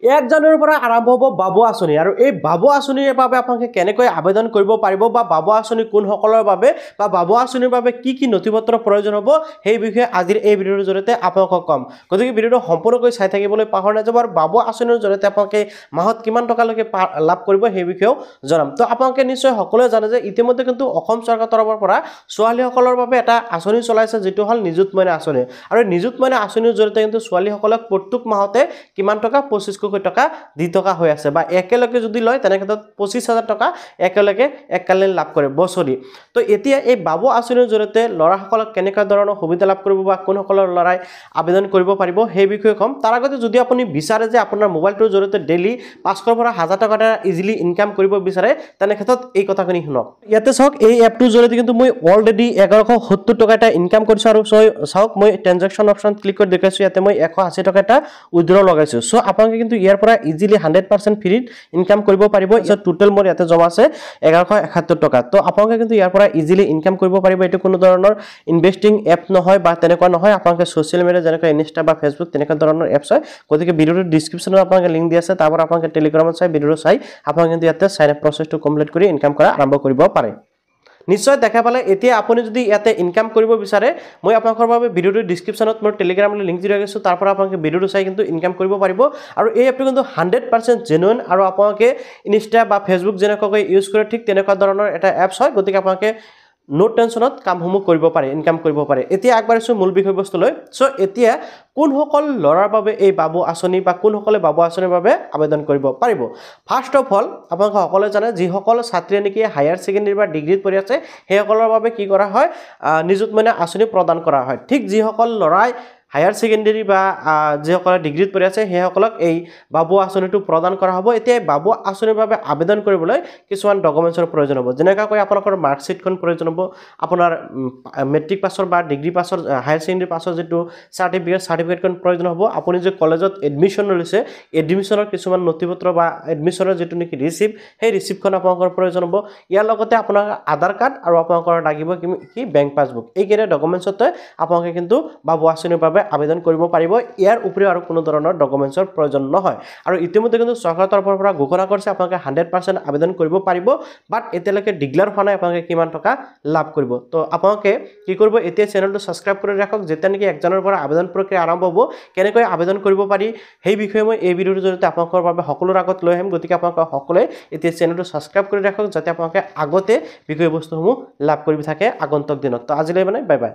1 জানুৱাৰীৰ পৰা আৰম্ভ হ'ব বাবু আঁচনি আৰু এই বাবু আঁচনিৰ বাবে আপোনালোকে কেনেকৈ আবেদন কৰিব পাৰিব বা বাবু আঁচনি কোনসকলৰ বাবে বা বাবু আঁচনিৰ বাবে কি কি নথিপত্ৰৰ প্ৰয়োজন হ'ব সেই বিষয়ে আজিৰ এই ভিডিঅ'ৰ জৰিয়তে আপোনালোকক কম গতিকে ভিডিঅ'টো সম্পূৰ্ণকৈ চাই থাকিবলৈ পাহৰি নাযাব আৰু বাবু আঁচনিৰ জৰিয়তে আপোনালোকে মাহত কিমান টকালৈকে লাভ কৰিব সেই বিষয়েও জনাম তো আপোনালোকে নিশ্চয় সকলোৱে জানে যে ইতিমধ্যে কিন্তু অসম চৰকাৰৰ তৰফৰ পৰা ছোৱালীসকলৰ বাবে এটা আঁচনি চলাইছে যেটো হল নিযুত মইনা আঁচনি আৰু নিযুত মইনা আঁচনিৰ জৰিয়তে কিন্তু ছোৱালীসকলক প্ৰত্যেক মাহতে কিমান টকা 2500 টকা দি টকা হৈ আছে বা একেলগে যদি লয় তেনে ক্ষেত্ৰত 25000 টকা একেলগে এককালীন লাভ কৰে বছৰি তো এতিয়া এই বাবু আঁচনিৰ জৰিয়তে লৰাসকলক কেনেকা ধৰণৰ সুবিধা লাভ কৰিব বা কোন সকলৰ লৰাই আবেদন কৰিব পাৰিব সেই বিষয়ে কম তাৰ আগতে যদি আপুনি বিচাৰে যে আপোনাৰ মোবাইলটোৰ জৰিয়তে ডেইলি 500 পৰা 1000 টকা ইজিলি ইনকাম কৰিব বিচাৰে তেনে ক্ষেত্ৰত এই কথাখিনি শুনক ইয়াতে চাওক এই এপটোৰ জৰিয়তে কিন্তু মই অলৰেডি 1170 টকা এটা ইনকাম কৰিছো আৰু চাওক মই ট্ৰানজাকচন অপচন ক্লিক কৰি দেখাইছো ইয়াতে মই 180 টকা এটা উইথড্ৰ লগাইছো সো আপোনালোকে কিন্তু ইয়াৰ পৰা ইজিলি 100% ফ্ৰী ইনকাম কৰিব পাৰিব ইয়া টোটাল মোৰ ইয়াতে জমা আছে 1171 টকা তো আপোনালোকে কিন্তু ইয়াৰ পৰা ইজিলি ইনকাম কৰিব পাৰিব এটো কোনো ধৰণৰ ইনভেস্টিং এপ নহয় বা তেনেকুৱা নহয় আপোনালোকে সোশ্যাল মিডিয়া যেনেকৈ ইনষ্টা বা ফেসবুক তেনেকুৱা ধৰণৰ এপছ হয় গতিকে ভিডিওৰ ডেসক্ৰিপচনত আপোনালোকে লিংক দি আছে তাৰ পৰা আপোনালোকে টেলিগ্ৰামত চাই ভিডিওটো চাই আপোনালোকে কিন্তু ইয়াতে সাইন আপ প্ৰসেসটো কমপ্লিট কৰি ইনকাম কৰা আৰম্ভ কৰিব পাৰে নিশ্চয় দেখা পালে এতিয়া আপুনি যদি ইয়াতে ইনকাম কৰিব বিচাৰে মই আপোনালোকৰ বাবে ভিডিওৰ ডেসক্ৰিপচনত মোৰ টেলিগ্ৰামৰ লিংক দি ৰাখিছো তাৰ পৰা আপোনালোকে ভিডিওটো চাই কিন্তু ইনকাম কৰিব পাৰিব আৰু এই এপটো কিন্তু 100% জেনুইন আৰু আপোনালোকে ইনষ্টা বা ফেসবুক যেনেকৈ ইউজ কৰে ঠিক তেনেকুৱা ধৰণৰ এটা এপছ হয় গতিকে আপোনালোকে নো টেনশনত কামসমূহ কৰিব পাৰে ইনকাম কৰিব পাৰে এতিয়া আগবাঢ়িছো মূল বিষয়বস্তুলৈ সো এতিয়া কোন সকল লৰাৰ বাবে এই বাবু আঁচনি বা কোন সকলে বাবু আঁচনিৰ বাবে আবেদন কৰিব পাৰিব ফাৰ্স্ট অফ অল আপোনালোকে সকলোৱে জানে যি সকল ছাত্ৰী নেকি হায়াৰ সেকেন্ডাৰী বা ডিগ্ৰীত পঢ়ি আছে সেই সকলৰ বাবে কি কৰা হয় নিযুত মইনা আঁচনি প্ৰদান কৰা হয় ঠিক যি সকল লৰাই হায়াৰ সেকেন্ডাৰী বা যে সকল ডিগ্ৰীত পঢ়ি আছে সেই সকলক এই বাবু আঁচনিটো প্ৰদান কৰা হ'ব এতিয়া বাবু আঁচনিৰ বাবে আবেদন কৰিবলৈ কিছুমান ডকুমেন্টছৰ প্ৰয়োজন হ'ব যেনেকৈ আপোনালোকৰ মাৰ্কশিটখন প্ৰয়োজন হ'ব আপোনাৰ মেট্ৰিক পাছৰ বা ডিগ্ৰী পাছৰ হায়াৰ সেকেন্ডাৰী পাছৰ যেটো সাৰ্টিফিকেটখন প্ৰয়োজন হ'ব আপুনি যে কলেজত এডমিশন লৈছে এডমিশনৰ কিছুমান নথিপত্ৰ বা এডমিশনৰ যেটো নেকি ৰিসিভ সেই ৰিসিভখন আপোনালোকৰ প্ৰয়োজন হ'ব ইয়াৰ লগতে আপোনাৰ আধাৰ কাৰ্ড আৰু আপোনালোকৰ লাগিব কি বেংক পাছবুক এই কেনে ডকুমেন্টছতে আপোনালোকে কিন্তু বাবু আঁচনিৰ বাবে আবেদন কৰিব পাৰিব ইয়াৰ উপৰি আৰু কোনো ধৰণৰ ডকুমেন্টছৰ প্ৰয়োজন নহয় আৰু ইতিমধ্যে কিন্তু চৰকাৰৰ তৰফৰ পৰা ঘোষণা কৰিছে আপোনালোকে 100% আবেদন কৰিব পাৰিব বাট এতিয়ালৈকে ডিক্লেয়াৰ হোৱা নাই আপোনালোকে কিমান টকা লাভ কৰিব তো আপোনালোকে কি কৰিব এতিয়া চেনেলটো সাবস্ক্ৰাইব কৰি ৰাখক যেতিয়া নেকি 1 জানুৱাৰীৰ পৰা আবেদন প্ৰক্ৰিয়া আৰম্ভ হ'ব কেনেকৈ আবেদন কৰিব পাৰি সেই বিষয়ে মই এই ভিডিওৰ জৰিয়তে আপোনালোকৰ বাবে সকলোৰ আগত লৈ আহিম গতিকে আপোনালোকে সকলোৱে এতিয়া চেনেলটো সাবস্ক্ৰাইব কৰি ৰাখক যাতে আপোনালোকে আগতে বিষয়বস্তুসমূহ লাভ কৰি থাকে আগন্তুক দিনত তো আজিলৈ মানে বাই বাই